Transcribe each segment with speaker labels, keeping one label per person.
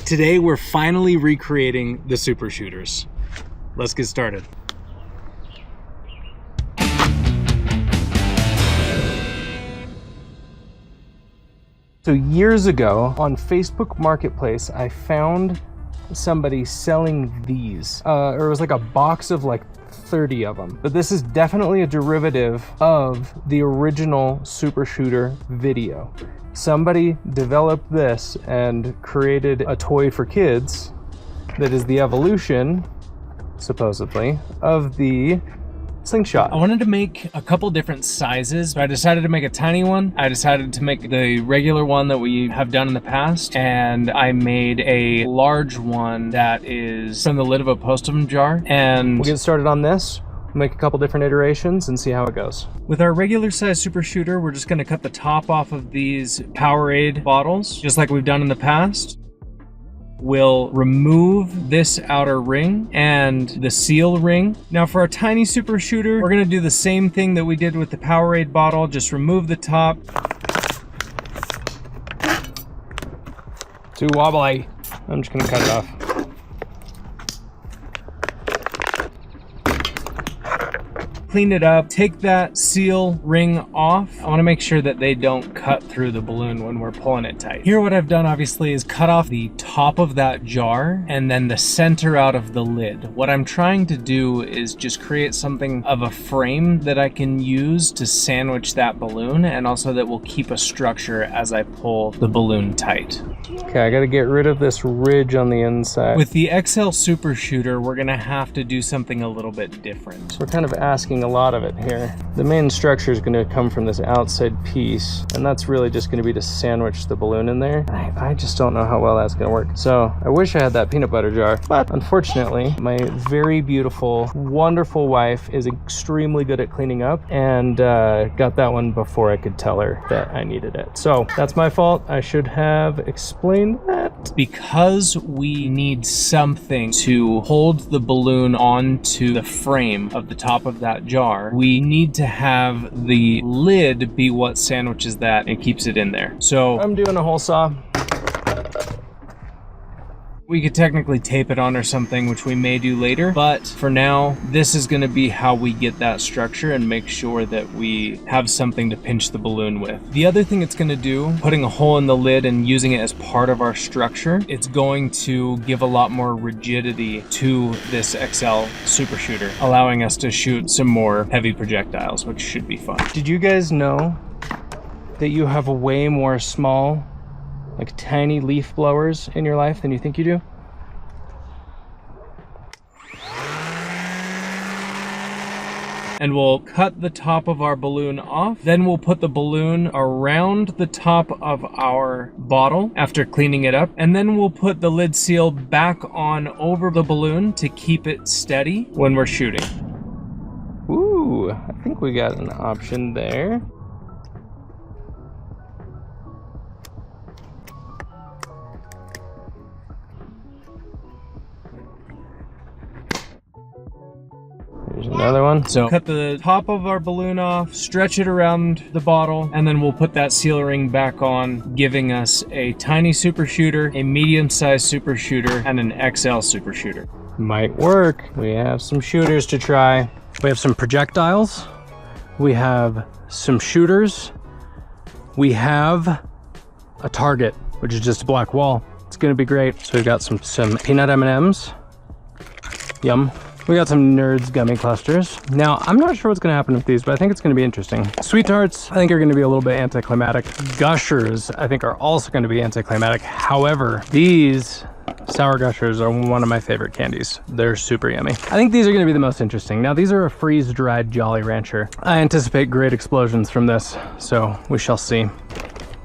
Speaker 1: Today we're finally recreating the super shooters. Let's get started. So years ago on Facebook Marketplace, I found somebody selling these. Or it was like a box of like 30 of them. But this is definitely a derivative of the original super shooter video. Somebody developed this and created a toy for kids that is the evolution, supposedly, of the Slingshot. I wanted to make a couple different sizes, so I decided to make a tiny one. I decided to make the regular one that we have done in the past, and I made a large one that is from the lid of a Postum jar. And we'll get started on this, make a couple different iterations and see how it goes. With our regular size super shooter, we're just gonna cut the top off of these Powerade bottles, just like we've done in the past. We'll remove this outer ring and the seal ring. Now for our tiny super shooter, we're gonna do the same thing that we did with the Powerade bottle, just remove the top. Too wobbly. I'm just gonna cut it off. Clean it up, take that seal ring off. I wanna make sure that they don't cut through the balloon when we're pulling it tight. Here what I've done obviously is cut off the top of that jar and then the center out of the lid. What I'm trying to do is just create something of a frame that I can use to sandwich that balloon, and also that will keep a structure as I pull the balloon tight. Okay, I gotta get rid of this ridge on the inside. With the XL super shooter, we're gonna have to do something a little bit different. We're kind of asking a lot of it here. The main structure is going to come from this outside piece, and that's really just going to be to sandwich the balloon in there. I just don't know how well that's going to work. So I wish I had that peanut butter jar, but unfortunately my very beautiful, wonderful wife is extremely good at cleaning up, and got that one before I could tell her that I needed it. So that's my fault. I should have explained that. Because we need something to hold the balloon onto the frame of the top of that jar, we need to have the lid be what sandwiches that and keeps it in there. So I'm doing a hole saw. We could technically tape it on or something, which we may do later, but for now, this is gonna be how we get that structure and make sure that we have something to pinch the balloon with. The other thing it's gonna do, putting a hole in the lid and using it as part of our structure, it's going to give a lot more rigidity to this XL super shooter, allowing us to shoot some more heavy projectiles, which should be fun. Did you guys know that you have a way more small, like tiny leaf blowers in your life than you think you do? And we'll cut the top of our balloon off. Then we'll put the balloon around the top of our bottle after cleaning it up. And then we'll put the lid seal back on over the balloon to keep it steady when we're shooting. Ooh, I think we got an option there. Here's another one. So cut the top of our balloon off, stretch it around the bottle, and then we'll put that seal ring back on, giving us a tiny super shooter, a medium-sized super shooter, and an XL super shooter. Might work. We have some shooters to try. We have some projectiles. We have some shooters. We have a target, which is just a black wall. It's gonna be great. So we've got some peanut M&Ms. Yum. We got some Nerds gummy clusters. Now, I'm not sure what's gonna happen with these, but I think it's gonna be interesting. Sweet Tarts, I think are gonna be a little bit anticlimactic. Gushers, I think are also gonna be anticlimactic. However, these Sour Gushers are one of my favorite candies. They're super yummy. I think these are gonna be the most interesting. Now, these are a freeze-dried Jolly Rancher. I anticipate great explosions from this, so we shall see.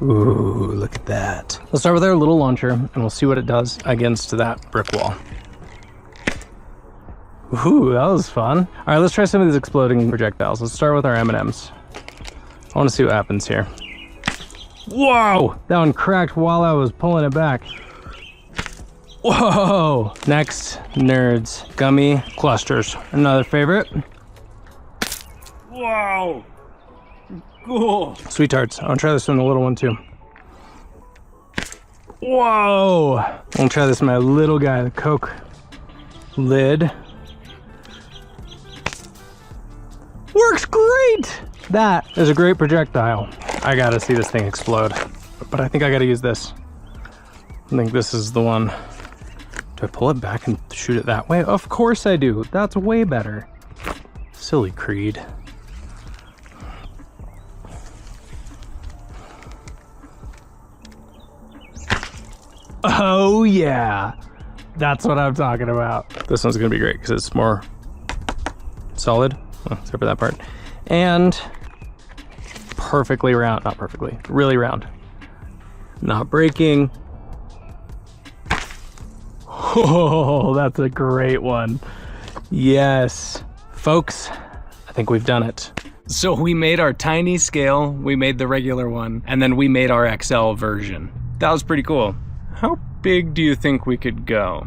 Speaker 1: Ooh, look at that. Let's start with our little launcher, and we'll see what it does against that brick wall. Ooh, that was fun. All right, let's try some of these exploding projectiles. Let's start with our M&Ms. I want to see what happens here. Whoa! That one cracked while I was pulling it back. Whoa! Next, Nerds gummy clusters. Another favorite. Whoa! Cool. Sweet Tarts. I want to try this one, the little one too. Whoa! I'll try this with my little guy, the Coke lid. Works great! That is a great projectile. I gotta see this thing explode. But I think I gotta use this. I think this is the one. Do I pull it back and shoot it that way? Of course I do. That's way better. Silly Creed. Oh yeah, that's what I'm talking about. This one's gonna be great because it's more solid, except for that part. And perfectly round, not perfectly, really round. Not breaking. Oh, that's a great one. Yes. Folks, I think we've done it. So we made our tiny scale, we made the regular one, and then we made our XL version. That was pretty cool. How big do you think we could go?